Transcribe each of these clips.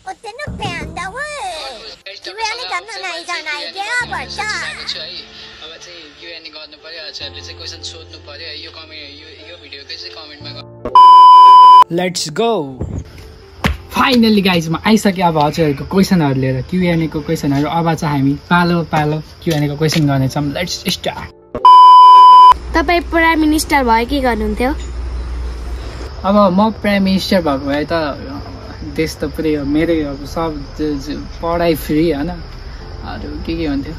我真的变的喂，因为你刚才那一张那一件啊，不是。अब चाहिँ युएनए गर्नु पर्यो हजुरहरूले चाहिँ क्वेसन सोध्नु पर्यो यो कमेन्ट यो भिडियोकै चाहिँ कमेन्टमा लेट्स गो फाइनली गाइज म आइसकेँ अब हजुरहरूको क्वेसनहरू लिएर क्युएनए को क्वेसनहरू अब चाहिँ हामी पालो पालो क्युएनए को क्वेसन गर्नेछौँ लेट्स स्टार्ट तपाईं प्राइम मिनिस्टर भए के गर्नुहुन्थ्यो अब म प्राइम मिनिस्टर भएको भए त देश त पुरै मेरै अब सब पढाइ फ्री हैन अरु के हुन्थ्यो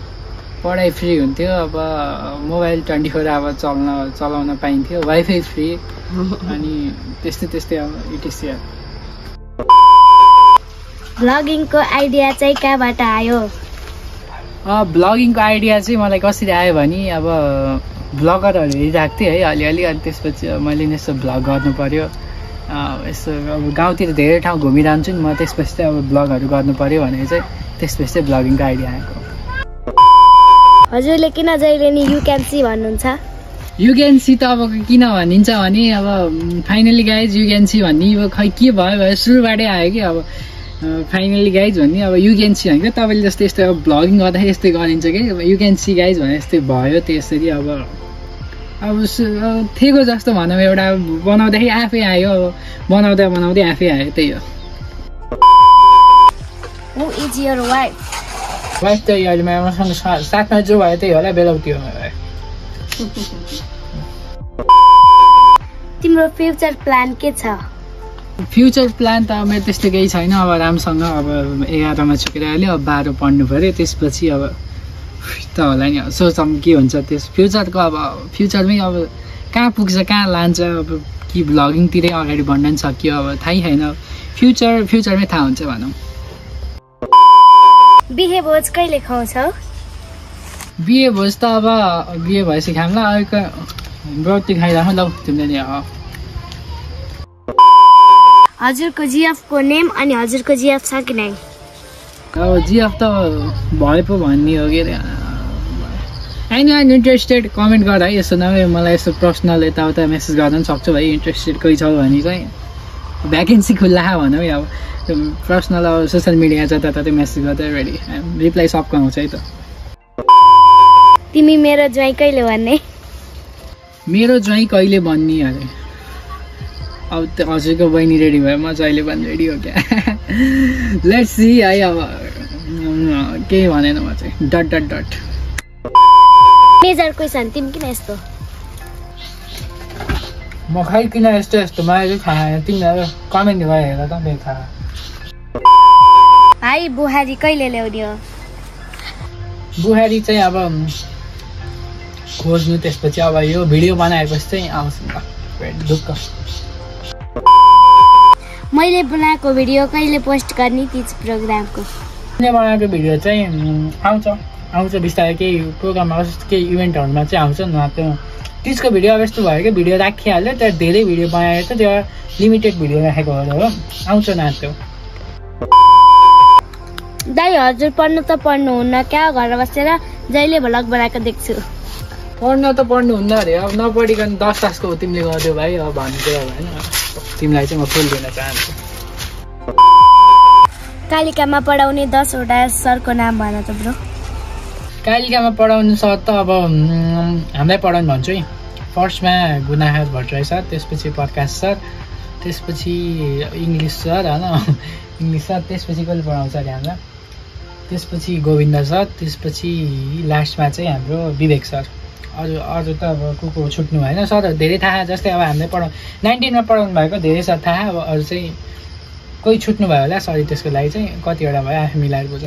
पढाइ फ्री हुन्थ्यो अब मोबाइल 24 आवर चलाउन पाइन्थ्यो वाइफाई फ्री अनि त्यस्तै अब इटिसी ब्लगिङको आइडिया चाहिँ कहाँबाट आयो ब्लगिङको आइडिया चाहिँ मलाई कसरी आयो भने अब ब्लगरहरू हेरिरहेको थिएँ है अलिअलि अनि त्यसपछि मैले नि यसो ब्लग गर्नु पर्यो यसो अब गाउँतिर धेरै ठाउँ घुमिरहन्छु नि म त्यसपछि चाहिँ अब ब्लगहरू गर्नु पर्यो भनेर चाहिँ त्यसपछि चाहिँ ब्लगिङको आइडिया आएको हजुरले किन जहिले नि यु क्यान सी भन्नुहुन्छ यु क्यान सी त अब किन भनिन्छ भने अब finally guys you can see भन्ने अब खै के भयो सुरुबाटै आयो कि अब फाइनली गाइज भन्ने अब यु क्यान सी भनेको तपाईँले जस्तो यस्तो अब ब्लगिङ गर्दाखेरि यस्तै गरिन्छ कि यु क्यान सी गाइज भने यस्तै भयो त्यसरी अब थिएको जस्तो भनौँ एउटा बनाउँदाखेरि आफै आयो अब बनाउँदै आफै आयो त्यही हो Who is your wife? Wife त अहिले मसँग साथमा जो भयो त्यही होला बेलाउती हो तिम्रो फ्युचर प्लान के छ फ्युचर प्लान त मेरो त्यस्तो केही छैन अब राम्रोसँग अब 11 मा छुटेर आयो अब 12 पढ्नु पर्यो त्यसपछि अब त होला नि सोचौँ के हुन्छ त्यस फ्युचरको अब फ्युचरमै अब कहाँ पुग्छ कहाँ लान्छ अब कि ब्लगिङतिरै अगाडि बढ्न नि सक्यो अब थाहै छैन फ्युचरमै थाहा हुन्छ भनौँ बिहे भोज कहिले खुवाउँछौ बिहे भोज त अब बिहे भएपछि खाउँला अहिलेको ब्रती खाइराख्नु लौ तिमीले नि हजुरको जिएफ को नेम अनि हजुरको जिएफ छ कि नै अब जिएफ त भए पो भन्ने हो के आइन इन्ट्रेस्टेड कमेन्ट गर है यसो नभए मलाई यसो पर्सनल यताउता मेसेज गर्न पनि सक्छु भाइ इन्ट्रेस्टेड कोही छौ भने चाहिँ भ्याकेन्सी खुल्ला भनौँ अब पर्सनल अब सोसियल मिडिया जताततै मेसेज गर्दा रेडी रिप्लाई सबको आउँछ है त तिमी मेरो ज्वाइँ कहिले भन्ने मेरो ज्वाइँ कहिले भन्ने अरे अब हजुरको बहिनी रेडी भयो म जहिले पनि रेडी हो क्या लेट्स सी है अब केही भनेन म चाहिँ डट मेजर क्वेसन तिमी किन यस्तो म खै किन यस्तो मलाई थाहा छैन तिमीहरू कमेन्ट गरेर त मेरो थाहा भाइ बुहारी कहिले ल्याउने हो बुहारी चाहिँ अब खोज्नु त्यसपछि अब यो भिडियो बनाएपछि चाहिँ आउँछ ढुक्क मैले बनाएको भिडियो कहिले पोस्ट गर्ने तीज प्रोग्रामको मैले बनाएको भिडियो चाहिँ आउँछ बिस्तारै केही प्रोग्राममा केही इभेन्टहरूमा चाहिँ आउँछ न त्यो तीजको भिडियो अब यस्तो भयो कि भिडियो राखिहाल्यो त्यहाँ धेरै भिडियो बनाएको छ त्यो लिमिटेड भिडियो राखेको हो आउँछ नाच्यो दाइ हजुर पढ्नु त पढ्नुहुन्न क्या घर बसेर जहिले भ्लग बनाएको देख्छु पढ्नु त पढ्नुहुन्न अरे अब नपढिकन 10 तासको हो तिमीले गर्यो भाइ अब भन्नु अब होइन तिमीलाई चाहिँ म फुल दिन चाहन्छु कालिकामा पढाउने 10 वटा सरको नाम भन त ब्रो कालिकामा पढाउनु सर त अब हामीलाई पढाउनु भन्छु है फर्स्टमा गुनाहर भट्टराई सर त्यसपछि प्रकाश सर त्यसपछि इङ्ग्लिस सर होइन इङ्ग्लिस सर त्यसपछि कसले पढाउँछ अरे हामीलाई त्यसपछि गोविन्द सर त्यसपछि लास्टमा चाहिँ हाम्रो विवेक सर अरू त अब को छुट्नु भएन सरहरू धेरै थाहा जस्तै अब हामीले 19 मा पढाउनु भएको धेरै सर थाहा अब अरू चाहिँ कोही छुट्नु भयो होला सरी त्यसको लागि चाहिँ कतिवटा भयो आफै मिलाएर बुझ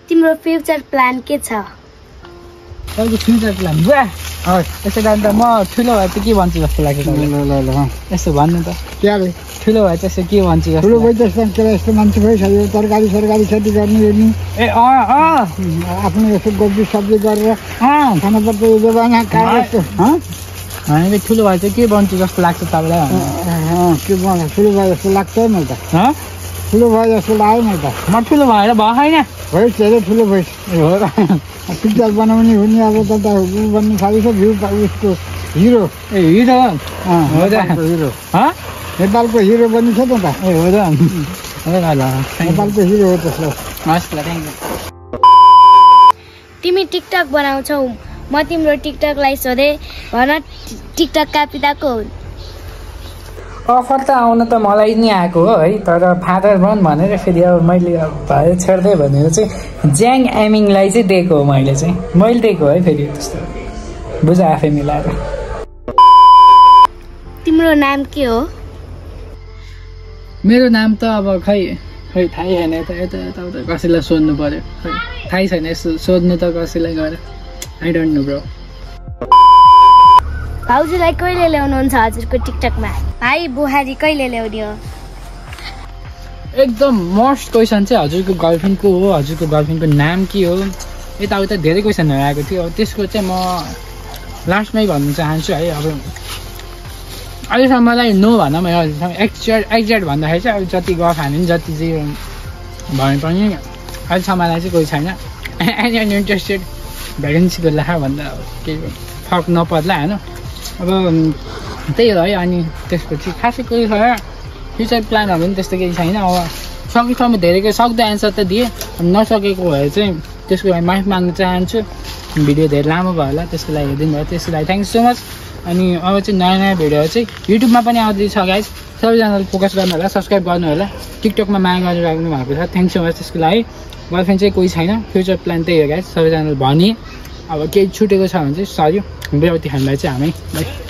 तिम्रो फ्युचर प्लान के छ तपाईँको फ्युचर प्लान बुवा यसो गर्दा त म ठुलो भए चाहिँ के भन्छु जस्तो लाग्यो ल यसो भन्नु त क्या रे ठुलो भए चाहिँ के भन्छु ठुलो भए त्यस्तो यस्तो मान्छे भइसक्यो तरकारी खेती गर्नु हेर्नु ए आफ्नो यसो सब्जी गरेर खानुपर्छ यो जमाना हामीले ठुलो भए चाहिँ के भन्छु जस्तो लाग्छ तपाईँलाई के मलाई ठुलो भए जस्तो लाग्छ नि त ठुलो भए जस्तो लाग्यो नि त म ठुलो भएर भयो होइन भइस धेरै ठुलो भइस हो र पिक्चर बनाउने हुने अब त भन्ने खालि छ भ्यू उसको हिरो ए हिरो हिरो नेपालको हिरो बनिन्छ त ए हो त ल नेपालको हिरो हो त्यसलाई हस् ल थ्याङ्क यू तिमी टिकटक बनाउँछौ म तिम्रो टिकटकलाई सोधेँ भन टिकटकका पिताको हुन् अफर त आउन त मलाई नि आएको हो है तर फादर बन भनेर फेरि अब मैले भयो छेड्दै भनेर चाहिँ ज्याङ एमिङलाई चाहिँ दिएको हो मैले दिएको है फेरि त्यस्तो बुझ आफै मिलाएर तिम्रो नाम के हो मेरो नाम त अब खै थाहै छैन यता कसैलाई सोध्नु पर्यो खै थाहै छैन यसो सोध्नु त कसैलाई गएर आई डोन्ट नो ब्रो भाउजूलाई कहिले ल्याउनुहुन्छ हजुरको टिकटकमा भाइ बुहारी कहिले ल्याउने हो एकदम मस्ट क्वेसन चाहिँ हजुरको गर्लफ्रेन्डको हो हजुरको गर्लफ्रेन्डको नाम के हो यताउता धेरै क्वेसनहरू आएको थियो अब त्यसको चाहिँ म लास्टमै भन्न चाहन्छु है अब अहिलेसम्मलाई नो भनौँ एक्ज्याक्ट भन्दाखेरि चाहिँ अब जति गफ हामी जति चाहिँ भए पनि अहिलेसम्मलाई चाहिँ कोही छैन एन्ड इन्ट्रेस्टेड भ्याकेन्सीको लेखा भन्दा केही फरक नपर्ला होइन अब त्यही हो है अनि त्यसपछि खासै कोही छैन फ्युचर प्लानहरू पनि त्यस्तो केही छैन अब सकेसम्म धेरैको सक्दो एन्सर त दिएँ नसकेको भए चाहिँ त्यसको लागि माफी माग्न चाहन्छु भिडियो धेरै लामो भयो होला त्यसको लागि हेरिदिनु भयो त्यसको लागि थ्याङ्क यू सो मच अनि अब चाहिँ नयाँ भिडियोहरू चाहिँ युट्युबमा पनि आउँदैछ गाइज सबैजनाले फोकस गर्नु होला सब्सक्राइब गर्नु होला टिकटकमा माया गरिराख्नु भएको छ थ्याङ्क सो मच त्यसको लागि गर्लफ्रेन्ड चाहिँ कोही छैन फ्युचर प्लान त्यही हो गाइज सबैजनाले भने अब केही छुटेको छ भने चाहिँ सरी बेलाउती हामीलाई चाहिँ हामी